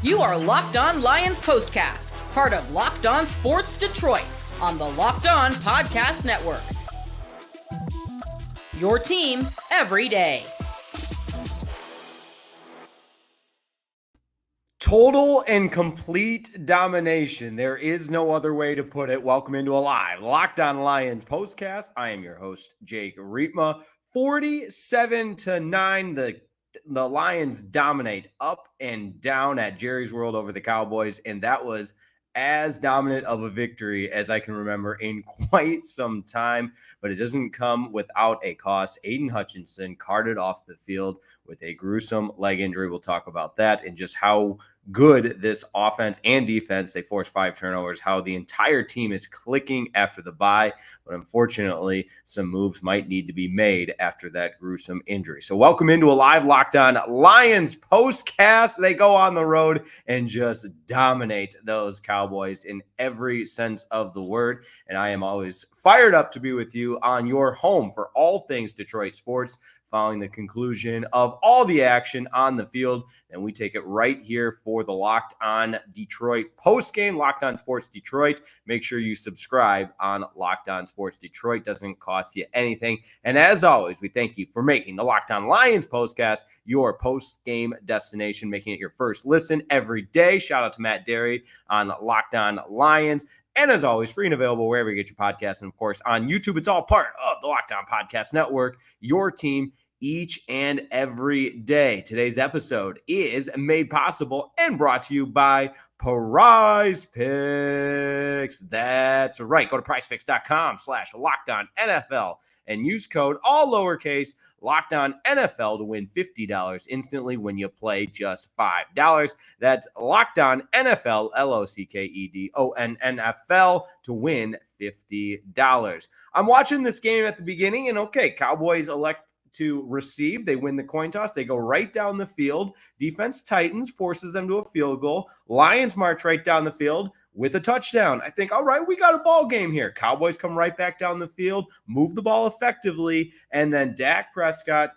You are Locked On Lions Postcast, part of Locked On Sports Detroit on the Locked On Podcast Network. Your team every day. Total and complete domination. There is no other way to put it. Welcome into a live Locked On Lions postcast. I am your host, Jake Riepma. 47-9. The Lions dominate up and down at Jerry's World over the Cowboys, and that was as dominant of a victory as I can remember in quite some time, but it doesn't come without a cost. Aidan Hutchinson carted off the field with a gruesome leg injury. We'll talk about that and just how good this offense and defense, they forced 5 turnovers, how the entire team is clicking after the bye. But unfortunately, some moves might need to be made after that gruesome injury. So welcome into a live Locked On Lions postcast. They go on the road and just dominate those Cowboys in every sense of the word. And I am always fired up to be with you on your home for all things Detroit sports, following the conclusion of all the action on the field. And we take it right here for the Locked On Detroit postgame, Locked On Sports Detroit. Make sure you subscribe on Locked On Sports Detroit. Doesn't cost you anything. And as always, we thank you for making the Locked On Lions postcast your postgame destination, making it your first listen every day. Shout out to Matt Derry on Locked On Lions. And as always, free and available wherever you get your podcasts. And of course, on YouTube, it's all part of the Locked On Podcast Network, your team each and every day. Today's episode is made possible and brought to you by PrizePicks. That's right. Go to PrizePicks.com/LockedOnNFL and use code all lowercase LockedOnNFL to win $50 instantly when you play just $5. That's LockedOnNFL, LockedOnNFL to win $50. I'm watching this game at the beginning, and okay, Cowboys elect to receive. They win the coin toss. They go right down the field. Defense tightens, forces them to a field goal. Lions march right down the field with a touchdown. I think, all right, we got a ball game here. Cowboys come right back down the field, move the ball effectively, and then Dak Prescott.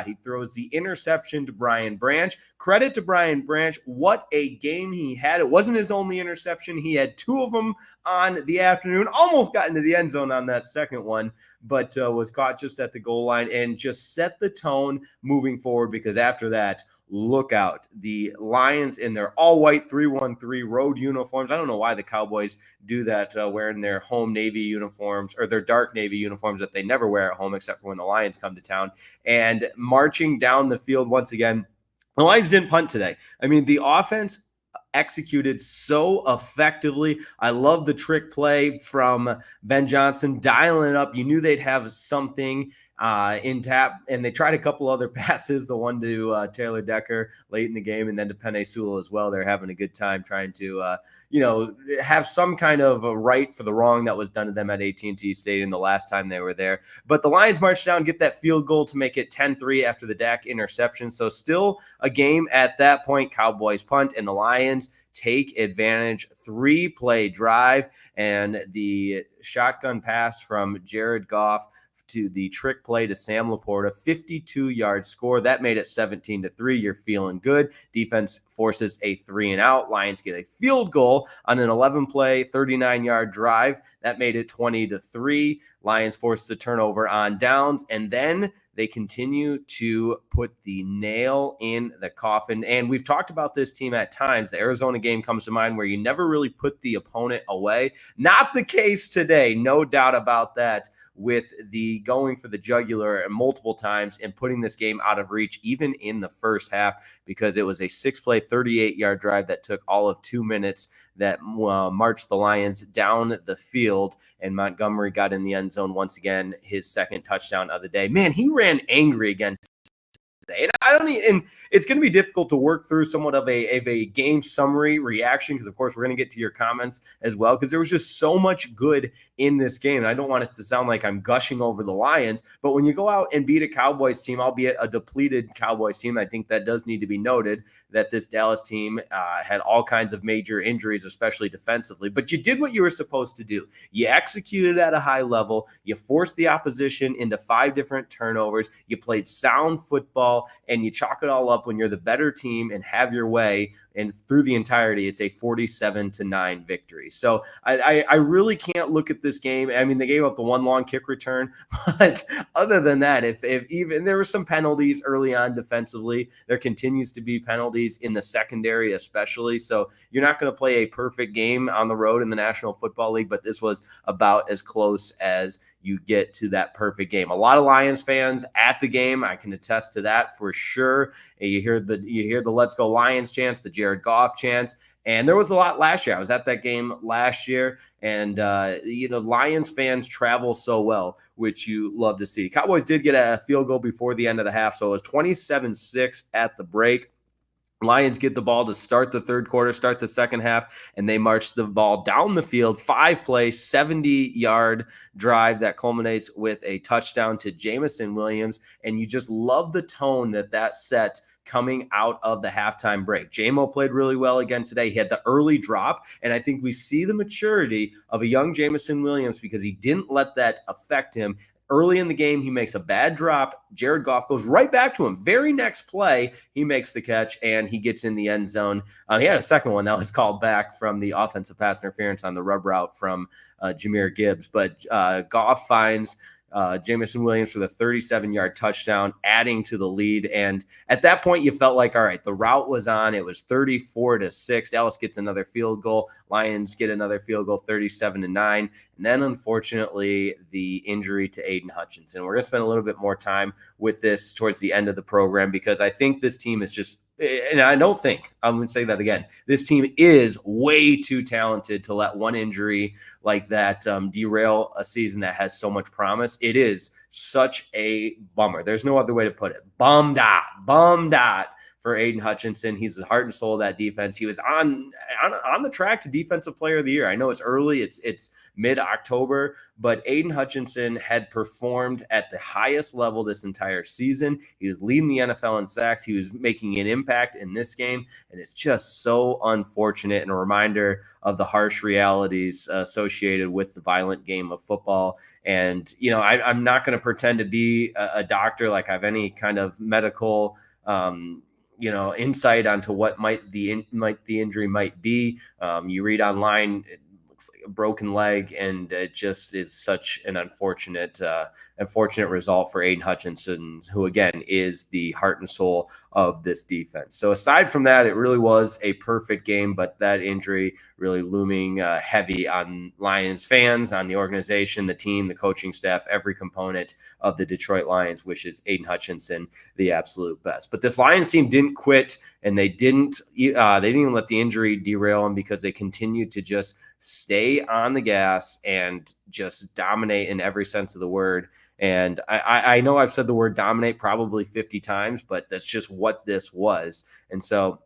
He throws the interception to Brian Branch. Credit to Brian Branch. What a game he had. It wasn't his only interception. He had 2 of them on the afternoon. Almost got into the end zone on that second one, but was caught just at the goal line and just set the tone moving forward, because after that, look out. The Lions in their all-white 3-1-3 road uniforms. I don't know why the Cowboys do that, wearing their home Navy uniforms or their dark Navy uniforms that they never wear at home except for when the Lions come to town, and marching down the field once again. The Lions didn't punt today. I mean, the offense executed so effectively. I love the trick play from Ben Johnson, dialing it up. You knew they'd have something in tap, and they tried a couple other passes, the one to Taylor Decker late in the game, and then to Penei Sewell as well. They're having a good time trying to have some kind of a right for the wrong that was done to them at AT&T Stadium the last time they were there. But the Lions march down, get that field goal to make it 10-3 after the Dak interception. So still a game at that point. Cowboys punt, and the Lions take advantage. 3-play drive, and the shotgun pass from Jared Goff to the trick play to Sam Laporta, 52-yard score. That made it 17-3. You're feeling good. Defense forces a 3-and-out. Lions get a field goal on an 11-play, 39-yard drive. That made it 20-3. Lions forced the turnover on downs, and then they continue to put the nail in the coffin. And we've talked about this team at times. The Arizona game comes to mind, where you never really put the opponent away. Not the case today, no doubt about that, with the going for the jugular multiple times and putting this game out of reach, even in the first half, because it was a 6-play, 38-yard drive that took all of 2 minutes that marched the Lions down the field, and Montgomery got in the end zone once again, his second touchdown of the day. Man, he ran angry again today. And it's going to be difficult to work through somewhat of a game summary reaction, because of course we're going to get to your comments as well, because there was just so much good in this game. And I don't want it to sound like I'm gushing over the Lions, but when you go out and beat a Cowboys team, albeit a depleted Cowboys team, I think that does need to be noted, that this Dallas team had all kinds of major injuries, especially defensively. But you did what you were supposed to do. You executed at a high level. You forced the opposition into 5 different turnovers. You played sound football. football, and you chalk it all up when you're the better team and have your way. And through the entirety, it's a 47-9 victory. So I really can't look at this game. I mean, they gave up the one long kick return, but other than that, if even there were some penalties early on defensively, there continues to be penalties in the secondary, especially. So you're not going to play a perfect game on the road in the National Football League, but this was about as close as you get to that perfect game. A lot of Lions fans at the game. I can attest to that for sure. And you hear the Let's Go Lions chants, the Jared Goff chants. And there was a lot last year. I was at that game last year, and Lions fans travel so well, which you love to see. Cowboys did get a field goal before the end of the half, so it was 27-6 at the break. Lions get the ball to start the third quarter, start the second half, and they march the ball down the field, 5-play, 70-yard drive that culminates with a touchdown to Jameson Williams. And you just love the tone that set coming out of the halftime break. J-Mo played really well again today. He had the early drop, and I think we see the maturity of a young Jameson Williams because he didn't let that affect him. Early in the game, he makes a bad drop. Jared Goff goes right back to him. Very next play, he makes the catch, and he gets in the end zone. He had a second one that was called back from the offensive pass interference on the rub route from Jahmyr Gibbs. But Goff finds Jameson Williams for the 37-yard touchdown, adding to the lead. And at that point, you felt like, all right, the route was on. It was 34-6. Dallas gets another field goal. Lions get another field goal, 37-9. And then, unfortunately, the injury to Aidan Hutchinson. We're going to spend a little bit more time with this towards the end of the program because I think this team is just, and I'm going to say that again, this team is way too talented to let one injury like that derail a season that has so much promise. It is such a bummer. There's no other way to put it. Bummed out for Aidan Hutchinson. He's the heart and soul of that defense. He was on the track to Defensive Player of the Year. I know it's early, it's mid-October, but Aidan Hutchinson had performed at the highest level this entire season. He was leading the NFL in sacks. He was making an impact in this game, and it's just so unfortunate and a reminder of the harsh realities associated with the violent game of football. And, I'm not going to pretend to be a doctor, like I have any kind of medical insight onto what the injury might be. You read online, it looks like a broken leg, and it just is such an unfortunate result for Aidan Hutchinson, who again is the heart and soul of this defense. So aside from that, it really was a perfect game, but that injury really looming heavy on Lions fans, on the organization, the team, the coaching staff, every component of the Detroit Lions wishes Aidan Hutchinson the absolute best. But this Lions team didn't quit, and they didn't even let the injury derail them because they continued to just stay on the gas and just dominate in every sense of the word. And I know I've said the word dominate probably 50 times, but that's just what this was. And so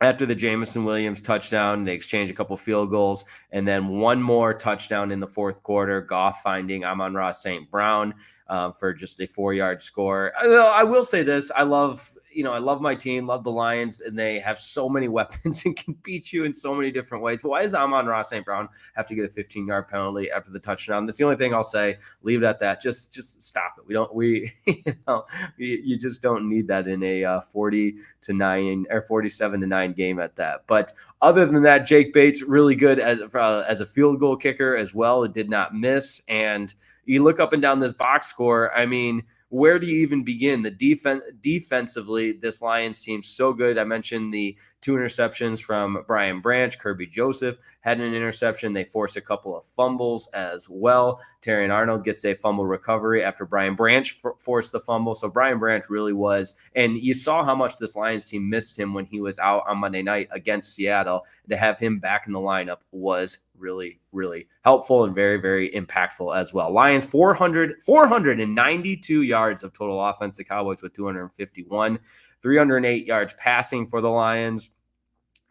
after the Jameson Williams touchdown, they exchange a couple field goals, and then one more touchdown in the fourth quarter, Goff finding Amon-Ra St. Brown for just a 4-yard score. I will say this. I love my team, love the Lions, and they have so many weapons and can beat you in so many different ways. But why does Amon-Ra St. Brown have to get a 15-yard penalty after the touchdown? That's the only thing I'll say. Leave it at that. Just stop it. You just don't need that in a 40-9 or 47-9 game at that. But other than that, Jake Bates really good as a field goal kicker as well. It did not miss. And you look up and down this box score. I mean, where do you even begin? The defensively, this Lions team so good. I mentioned the 2 interceptions from Brian Branch. Kirby Joseph had an interception. They forced a couple of fumbles as well. Terrion Arnold gets a fumble recovery after Brian Branch forced the fumble. So Brian Branch really was, and you saw how much this Lions team missed him when he was out on Monday night against Seattle. To have him back in the lineup was really, really helpful and very, very impactful as well. Lions 492 yards of total offense. The Cowboys with 251. 308 yards passing for the Lions.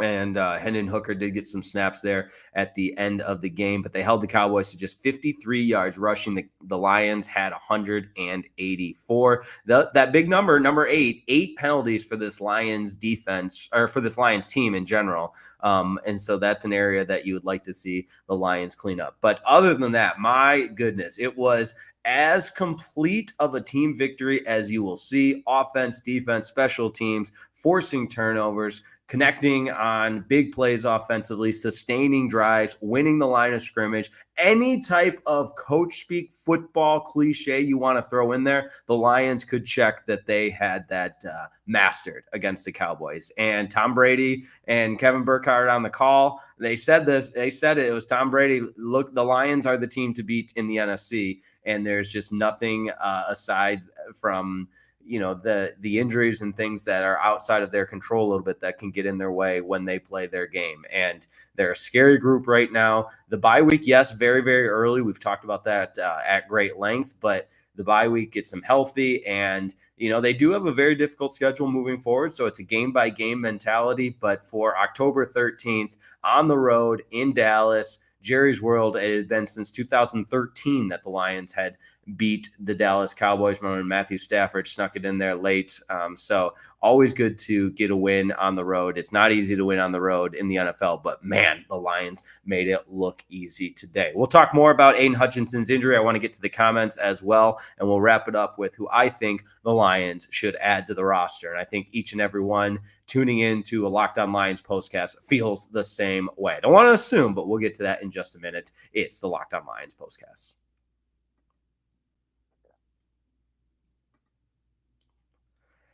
And Hendon Hooker did get some snaps there at the end of the game, but they held the Cowboys to just 53 yards rushing. The Lions had 184. That big number 8 penalties for this Lions defense, or for this Lions team in general. And so that's an area that you would like to see the Lions clean up. But other than that, my goodness, it was as complete of a team victory as you will see. Offense, defense, special teams, forcing turnovers, connecting on big plays offensively, sustaining drives, winning the line of scrimmage, any type of coach speak football cliche you want to throw in there, the Lions could check that they had that mastered against the Cowboys. And Tom Brady and Kevin Burkhardt on the call, they said this, they said it was Tom Brady, look, the Lions are the team to beat in the NFC, and there's just nothing aside from the injuries and things that are outside of their control a little bit that can get in their way when they play their game. And they're a scary group right now. The bye week, yes, very, very early. We've talked about that at great length, but the bye week gets them healthy. And, they do have a very difficult schedule moving forward. So it's a game by game mentality. But for October 13th on the road in Dallas, Jerry's World, it had been since 2013 that the Lions had beat the Dallas Cowboys. Remember, Matthew Stafford snuck it in there late. So always good to get a win on the road. It's not easy to win on the road in the NFL, but man, the Lions made it look easy today. We'll talk more about Aidan Hutchinson's injury. I want to get to the comments as well, and we'll wrap it up with who I think the Lions should add to the roster. And I think each and every one tuning into a Locked On Lions postcast feels the same way. I don't want to assume, but we'll get to that in just a minute. It's the Locked On Lions postcast.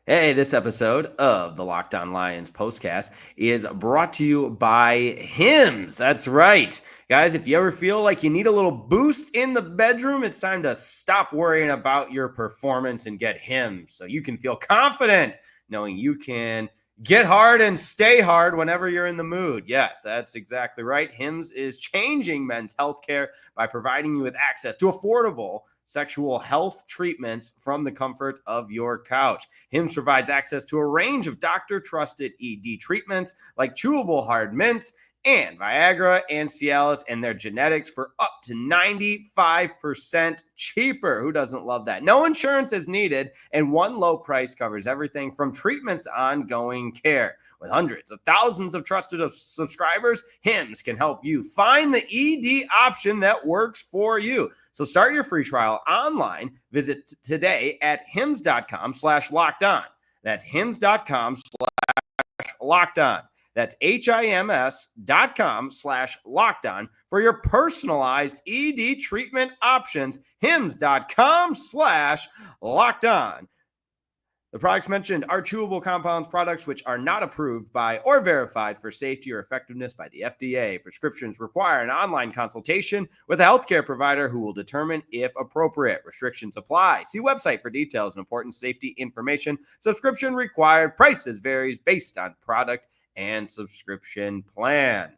Hey, this episode of the Locked On Lions postcast is brought to you by Hims. That's right. Guys, if you ever feel like you need a little boost in the bedroom, it's time to stop worrying about your performance and get Hims so you can feel confident knowing you can get hard and stay hard whenever you're in the mood. Yes, that's exactly right. Hims is changing men's healthcare by providing you with access to affordable sexual health treatments from the comfort of your couch. Hims provides access to a range of doctor-trusted ED treatments like chewable hard mints and Viagra and Cialis and their genetics for up to 95% cheaper. Who doesn't love that? No insurance is needed, and one low price covers everything from treatments to ongoing care. With hundreds of thousands of trusted subscribers, Hims can help you find the ED option that works for you. So start your free trial online. Visit today at hims.com/lockedon. That's hims.com/lockedon. That's HIMS.com/lockedon for your personalized ED treatment options. hims.com/lockedon. The products mentioned are chewable compounds products which are not approved by or verified for safety or effectiveness by the FDA. Prescriptions require an online consultation with a healthcare provider who will determine if appropriate. Restrictions apply. See website for details and important safety information. Subscription required. Prices varies based on product and subscription plan.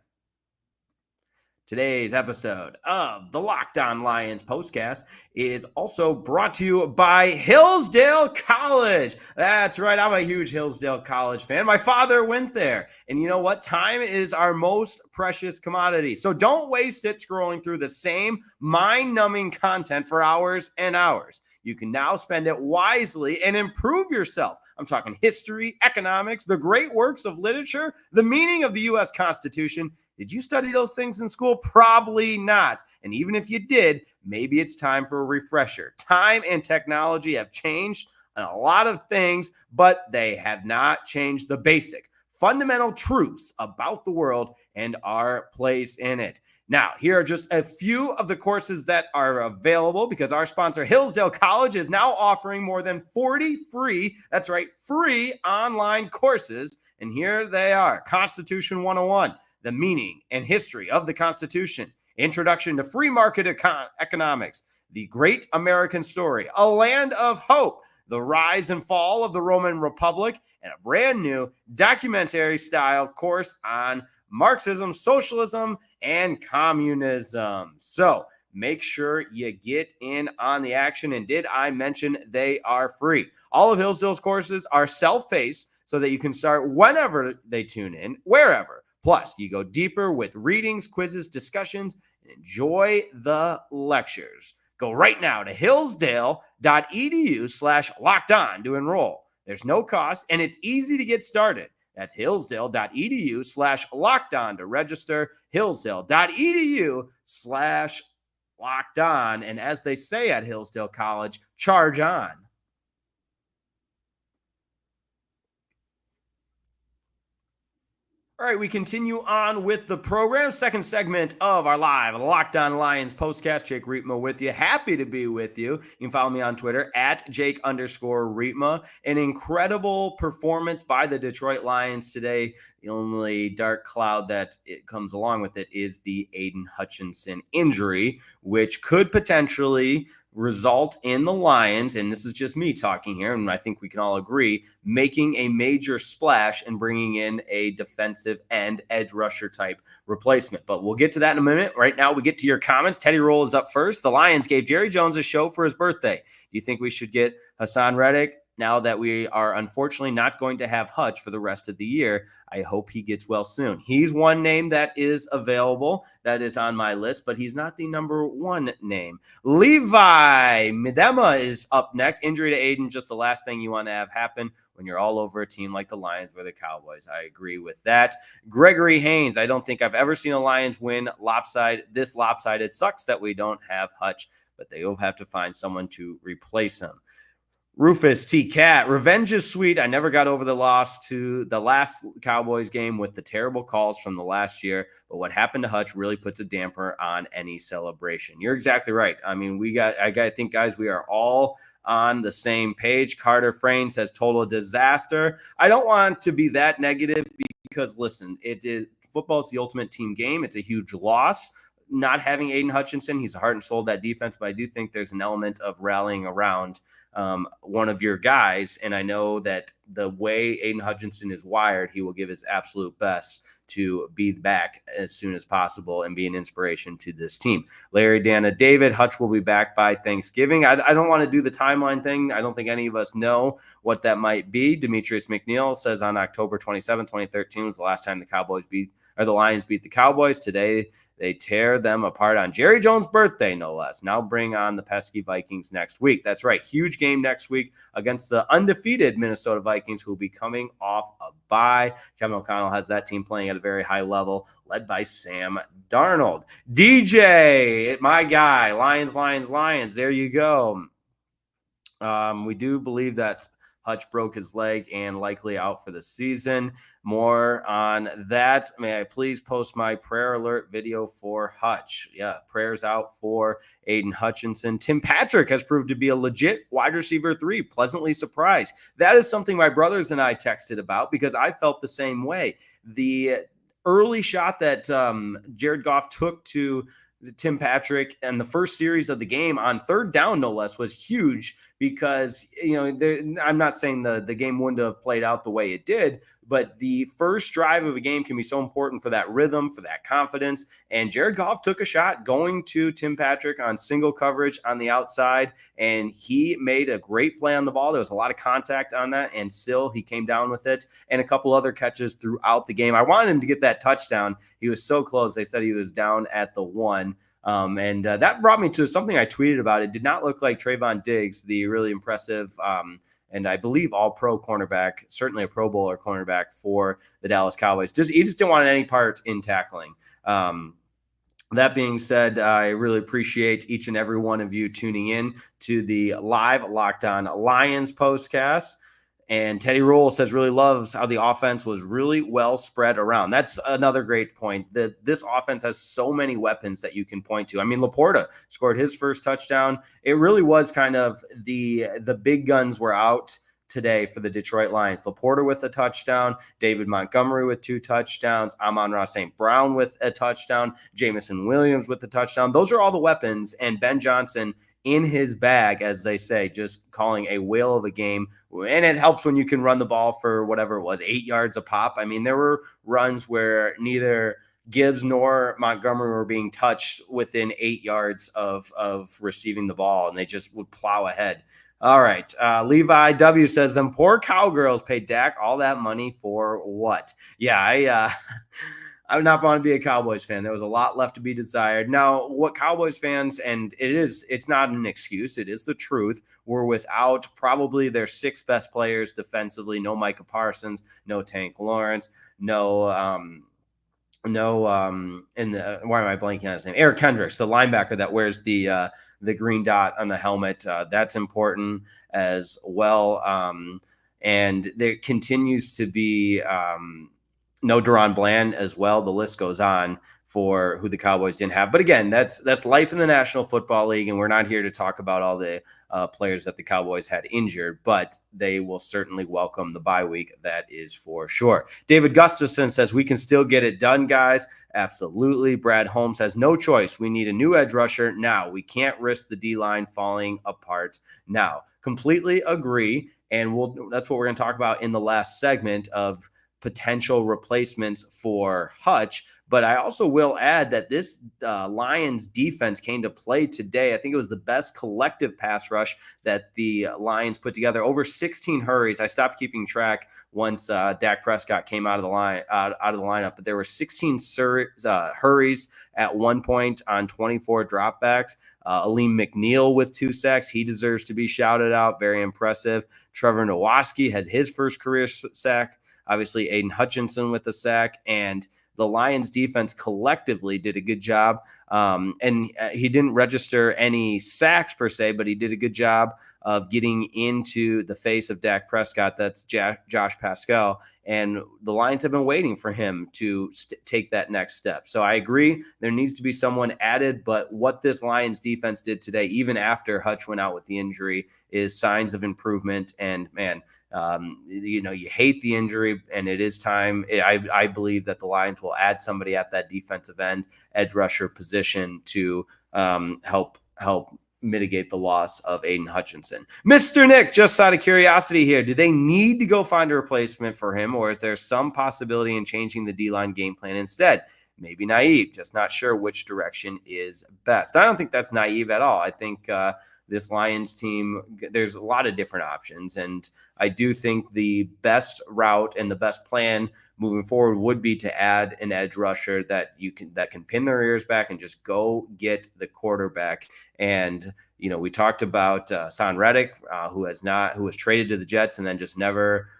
Today's episode of the Locked On Lions postcast is also brought to you by Hillsdale College. That's right. I'm a huge Hillsdale College fan. My father went there. And you know what? Time is our most precious commodity. So don't waste it scrolling through the same mind-numbing content for hours and hours. You can now spend it wisely and improve yourself. I'm talking history, economics, the great works of literature, the meaning of the U.S. Constitution. Did you study those things in school? Probably not. And even if you did, maybe it's time for a refresher. Time and technology have changed a lot of things, but they have not changed the basic, fundamental truths about the world and our place in it. Now, here are just a few of the courses that are available because our sponsor, Hillsdale College, is now offering more than 40 free, that's right, free online courses. And here they are. Constitution 101, the meaning and history of the Constitution, Introduction to Free Market Economics, The Great American Story, A Land of Hope, The Rise and Fall of the Roman Republic, and a brand new documentary-style course on Marxism, socialism, and communism. So make sure you get in on the action. And did I mention they are free? All of Hillsdale's courses are self-paced so that you can start whenever they tune in, wherever. Plus, you go deeper with readings, quizzes, discussions, and enjoy the lectures. Go right now to hillsdale.edu/lockedon to enroll. There's no cost, and it's easy to get started. That's hillsdale.edu/lockedon to register. Hillsdale.edu/lockedon. Locked On. And as they say at Hillsdale College, charge on. All right, we continue on with the program. Second segment of our live Locked On Lions postcast. Jake Riepma with you. Happy to be with you. You can follow me on Twitter at Jake_Riepma. An incredible performance by the Detroit Lions today. The only dark cloud that it comes along with it is the Aidan Hutchinson injury, which could potentially result in the Lions, and this is just me talking here, and I think we can all agree, making a major splash and bringing in a defensive end edge rusher type replacement. But we'll get to that in a minute. Right now, we get to your comments. Teddy Roll is up first. The Lions gave Jerry Jones a show for his birthday. Do you think we should get Hassan Reddick now that we are unfortunately not going to have Hutch for the rest of the year? I hope he gets well soon. He's one name that is available, that is on my list, but he's not the number one name. Levi Midema is up next. Injury to Aidan, just the last thing you want to have happen when you're all over a team like the Lions or the Cowboys. I agree with that. Gregory Haynes, I don't think I've ever seen a Lions win this lopsided. It sucks that we don't have Hutch, but they will have to find someone to replace him. Rufus T. Cat, revenge is sweet. I never got over the loss to the last Cowboys game with the terrible calls from the last year, but what happened to Hutch really puts a damper on any celebration. You're exactly right. I mean, I think, guys, we are all on the same page. Carter Frayne says total disaster. I don't want to be that negative because, listen, football is the ultimate team game. It's a huge loss. Not having Aidan Hutchinson, he's the heart and soul of that defense, but I do think there's an element of rallying around one of your guys, and I know that the way Aidan Hutchinson is wired, he will give his absolute best to be back as soon as possible and be an inspiration to this team. Larry Dana David, Hutch will be back by Thanksgiving. I don't want to do the timeline thing. I don't think any of us know what that might be. Demetrius McNeil says on October 27, 2013 was the last time the Lions beat the Cowboys. Today, they tear them apart on Jerry Jones' birthday, no less. Now bring on the pesky Vikings next week. That's right. Huge game next week against the undefeated Minnesota Vikings, who will be coming off a bye. Kevin O'Connell has that team playing at a very high level, led by Sam Darnold. DJ, my guy, Lions. There you go. We do believe that Hutch broke his leg and likely out for the season. More on that. May I please post my prayer alert video for Hutch? Yeah, prayers out for Aidan Hutchinson. Tim Patrick has proved to be a legit wide receiver 3. Pleasantly surprised. That is something my brothers and I texted about because I felt the same way. The early shot that Jared Goff took to Tim Patrick and the first series of the game on third down, no less, was huge because, I'm not saying the game wouldn't have played out the way it did, but the first drive of a game can be so important for that rhythm, for that confidence. And Jared Goff took a shot going to Tim Patrick on single coverage on the outside, and he made a great play on the ball. There was a lot of contact on that, and still he came down with it, and a couple other catches throughout the game. I wanted him to get that touchdown. He was so close. They said he was down at the 1. And that brought me to something I tweeted about. It did not look like Trayvon Diggs, the really impressive and I believe all-pro cornerback, certainly a Pro Bowler cornerback for the Dallas Cowboys. He just didn't want any part in tackling. That being said, I really appreciate each and every one of you tuning in to the live Locked On Lions postcast. And Teddy Roll says really loves how the offense was really well spread around. That's another great point. This offense has so many weapons that you can point to. I mean, Laporta scored his first touchdown. It really was kind of the big guns were out today for the Detroit Lions. Laporta with a touchdown, David Montgomery with 2 touchdowns, Amon-Ra St. Brown with a touchdown, Jameson Williams with the touchdown. Those are all the weapons, and Ben Johnson in his bag, as they say, just calling a whale of a game. And it helps when you can run the ball for whatever it was, 8 yards a pop. I mean, there were runs where neither Gibbs nor Montgomery were being touched within 8 yards of receiving the ball, and they just would plow ahead. All right. Levi W says, them poor cowgirls paid Dak all that money for what? Yeah, I would not want to be a Cowboys fan. There was a lot left to be desired. Now, what Cowboys fans, and it's not an excuse, it is the truth, were without probably their 6 best players defensively. No Micah Parsons, no Tank Lawrence, no in the why am I blanking on his name? Eric Kendricks, the linebacker that wears the green dot on the helmet. That's important as well. And there continues to be no Deron Bland as well. The list goes on for who the Cowboys didn't have. But again, that's life in the National Football League, and we're not here to talk about all the players that the Cowboys had injured, but they will certainly welcome the bye week. That is for sure. David Gustafson says, we can still get it done, guys. Absolutely. Brad Holmes has no choice. We need a new edge rusher now. We can't risk the D-line falling apart now. Completely agree. And that's what we're going to talk about in the last segment of potential replacements for Hutch. But I also will add that this Lions defense came to play today. I think it was the best collective pass rush that the Lions put together. Over 16 hurries. I stopped keeping track once Dak Prescott came out of the lineup. But there were 16 hurries at one point on 24 dropbacks. Aleem McNeil with 2 sacks. He deserves to be shouted out. Very impressive. Trevor Nowaski had his first career sack. Obviously, Aidan Hutchinson with the sack, and the Lions defense collectively did a good job. And he didn't register any sacks per se, but he did a good job of getting into the face of Dak Prescott. That's Josh Pascal. And the Lions have been waiting for him to take that next step. So I agree there needs to be someone added, but what this Lions defense did today, even after Hutch went out with the injury, is signs of improvement. And man, you hate the injury, and it is time. I believe that the Lions will add somebody at that defensive end edge rusher position to help mitigate the loss of Aidan Hutchinson. Mr. Nick, just out of curiosity here, do they need to go find a replacement for him, or is there some possibility in changing the D-line game plan instead? Maybe naive, just not sure which direction is best. I don't think that's naive at all. I think this Lions team, there's a lot of different options, and I do think the best route and the best plan moving forward would be to add an edge rusher that can pin their ears back and just go get the quarterback. And we talked about Son Reddick, who was traded to the Jets and then just never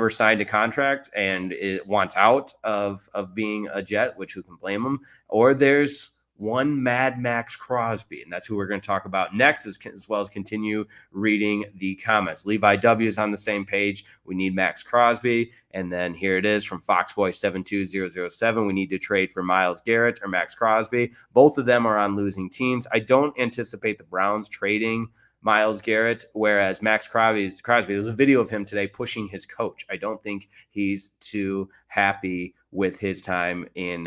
signed a contract and it wants out of being a Jet, which who can blame him? Or there's one Mad Maxx Crosby, and that's who we're going to talk about next, as well as continue reading the comments. Levi W is on the same page. We need Maxx Crosby. And then here it is from Foxboy 72007. We need to trade for Myles Garrett or Maxx Crosby. Both of them are on losing teams. I don't anticipate the Browns trading Myles Garrett, whereas Maxx Crosby, there's a video of him today pushing his coach. I don't think he's too happy with his time in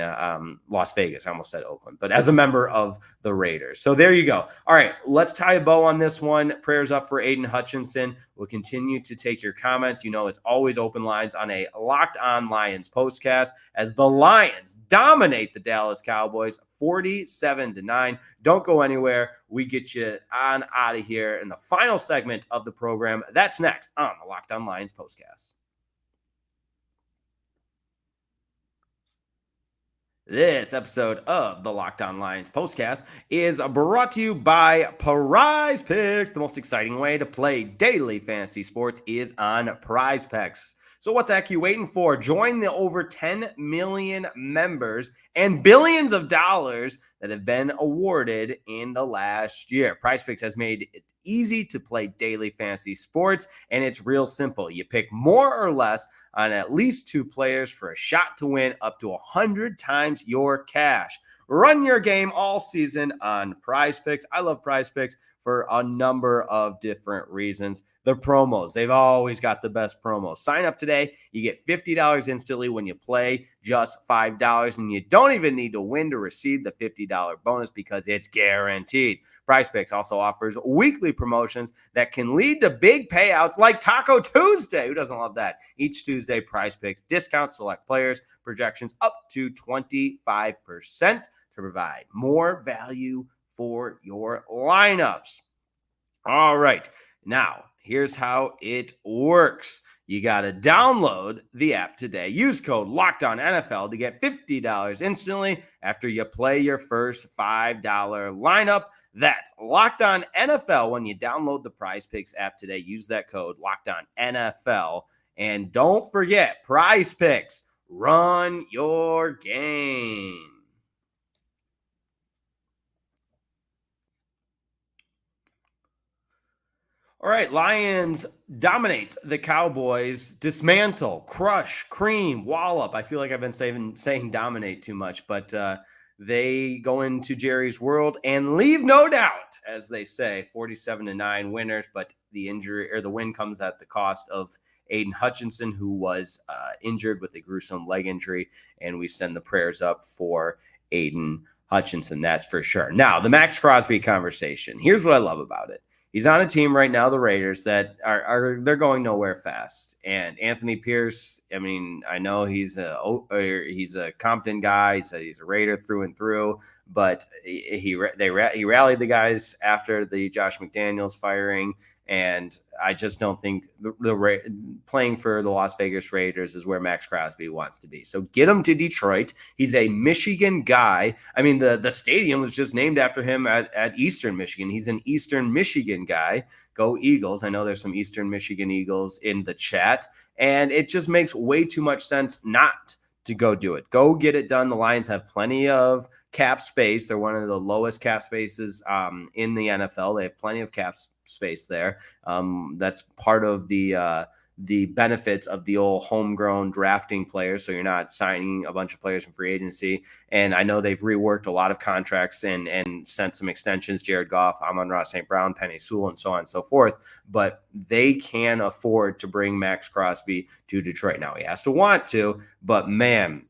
Las Vegas. I almost said Oakland, but as a member of the Raiders. So there you go. All right, let's tie a bow on this one. Prayers up for Aidan Hutchinson. We'll continue to take your comments. It's always open lines on a Locked On Lions postcast as the Lions dominate the Dallas Cowboys 47-9. Don't go anywhere. We get you on out of here in the final segment of the program. That's next on the Locked On Lions postcast. This episode of the Locked On Lions postcast is brought to you by PrizePicks. The most exciting way to play daily fantasy sports is on PrizePicks. So what the heck are you waiting for? Join the over 10 million members and billions of dollars that have been awarded in the last year. PrizePicks has made it easy to play daily fantasy sports, and it's real simple. You pick more or less on at least 2 players for a shot to win up to 100 times your cash. Run your game all season on PrizePicks. I love PrizePicks for a number of different reasons. The promos, they've always got the best promos. Sign up today. You get $50 instantly when you play just $5, and you don't even need to win to receive the $50 bonus because it's guaranteed. PrizePicks also offers weekly promotions that can lead to big payouts like Taco Tuesday. Who doesn't love that? Each Tuesday, PrizePicks discounts select players, projections up to 25% to provide more value for your lineups. All right, now here's how it works. You got to download the app today. Use code LOCKEDONNFL to get $50 instantly after you play your first $5 lineup. That's LOCKEDONNFL when you download the PrizePicks app today. Use that code LOCKEDONNFL. And don't forget, PrizePicks Run your game. All right, Lions dominate the Cowboys, dismantle, crush, cream, wallop. I feel like I've been saying dominate too much, but they go into Jerry's world and leave no doubt, as they say, 47-9 winners. But the injury or the win comes at the cost of Aidan Hutchinson, who was injured with a gruesome leg injury, and we send the prayers up for Aidan Hutchinson. That's for sure. Now, the Maxx Crosby conversation. Here's what I love about it. He's on a team right now, the Raiders, that they're going nowhere fast. And Anthony Pierce, I mean, I know he's a Compton guy. He's a Raider through and through, but he rallied the guys after the Josh McDaniels firing. And I just don't think playing for the Las Vegas Raiders is where Maxx Crosby wants to be. So get him to Detroit. He's a Michigan guy. I mean, the stadium was just named after him at Eastern Michigan. He's an Eastern Michigan guy. Go Eagles. I know there's some Eastern Michigan Eagles in the chat. And it just makes way too much sense not to go do it. Go get it done. The Lions have plenty of cap space. They're one of the lowest cap spaces in the NFL. They have plenty of cap space there. That's part of the benefits of the old homegrown drafting players. So you're not signing a bunch of players from free agency. And I know they've reworked a lot of contracts and sent some extensions, Jared Goff, Amon-Ra St. Brown, Penei Sewell, and so on and so forth. But they can afford to bring Maxx Crosby to Detroit. Now he has to want to, but man,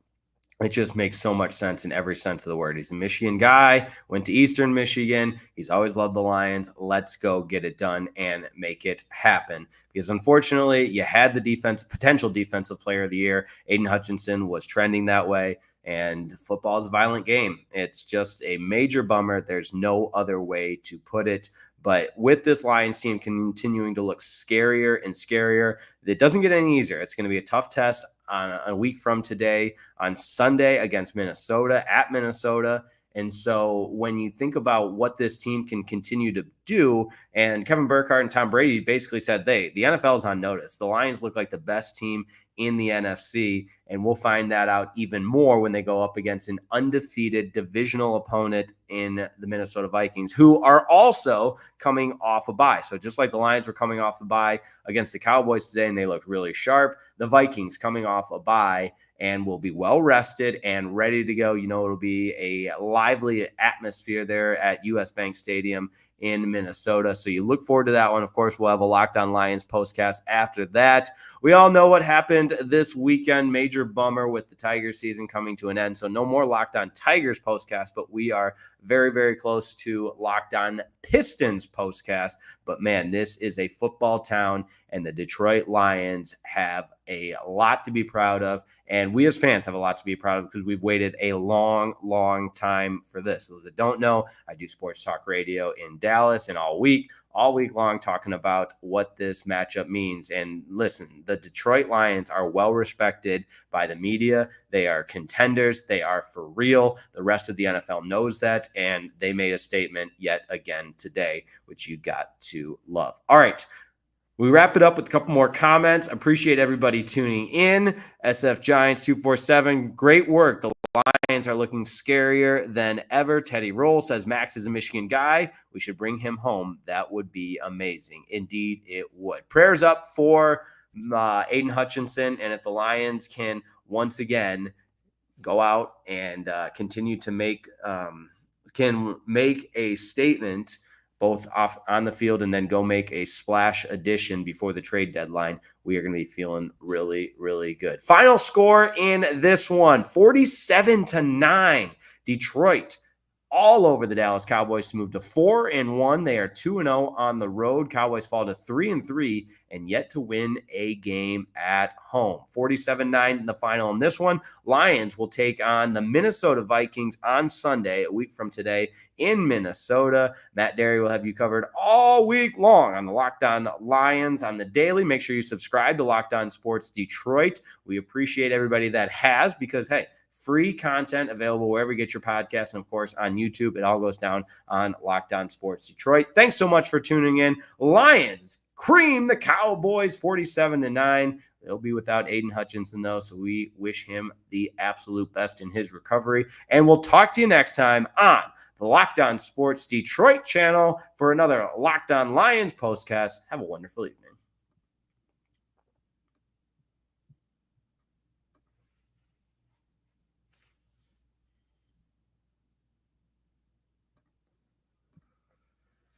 it just makes so much sense in every sense of the word. He's a Michigan guy, went to Eastern Michigan. He's always loved the Lions. Let's go get it done and make it happen. Because unfortunately, you had the potential defensive player of the year. Aidan Hutchinson was trending that way. And football is a violent game. It's just a major bummer. There's no other way to put it. But with this Lions team continuing to look scarier and scarier, it doesn't get any easier. It's going to be a tough test on a week from today on Sunday against Minnesota at Minnesota. And so when you think about what this team can continue to do, and Kevin Burkhardt and Tom Brady basically said, the NFL is on notice. The Lions look like the best team in the NFC, and we'll find that out even more when they go up against an undefeated divisional opponent in the Minnesota Vikings, who are also coming off a bye. So just like the Lions were coming off a bye against the Cowboys today, and they looked really sharp, the Vikings coming off a bye and will be well rested and ready to go. You know, it'll be a lively atmosphere there at US Bank Stadium in Minnesota. So you look forward to that one. Of course, we'll have a Locked On Lions postcast after that. We all know what happened this weekend. Major bummer with the Tigers season coming to an end. So no more Locked On Tigers postcast, but we are very, very close to Locked On Pistons postcast. But man, this is a football town, and the Detroit Lions have a lot to be proud of. And we as fans have a lot to be proud of because we've waited a long, long time for this. Those that don't know, I do sports talk radio in Dallas, and all week long talking about what this matchup means. And listen, the Detroit Lions are well respected by the media. They are contenders. They are for real. The rest of the NFL knows that, and they made a statement yet again today, which you got to love. All right. We wrap it up with a couple more comments. Appreciate everybody tuning in. SF Giants 247, great work. The Lions are looking scarier than ever. Teddy Roll says Max is a Michigan guy. We should bring him home. That would be amazing. Indeed, it would. Prayers up for Aidan Hutchinson, and if the Lions can once again go out and continue to make a statement both off on the field and then go make a splash addition before the trade deadline, we are going to be feeling really, really good. Final score in this one, 47-9. Detroit all over the Dallas Cowboys to move to 4-1. They are 2-0 on the road. Cowboys fall to 3-3 and yet to win a game at home. 47-9 in the final in this one. Lions will take on the Minnesota Vikings on Sunday, a week from today in Minnesota. Matt Derry will have you covered all week long on the Locked On Lions on the daily. Make sure you subscribe to Locked On Sports Detroit. We appreciate everybody that has, because, hey, free content available wherever you get your podcasts, and of course on YouTube. It all goes down on Locked On Sports Detroit. Thanks so much for tuning in. Lions cream the Cowboys 47-9. They'll be without Aidan Hutchinson, though, so we wish him the absolute best in his recovery. And we'll talk to you next time on the Locked On Sports Detroit channel for another Locked On Lions postcast. Have a wonderful evening.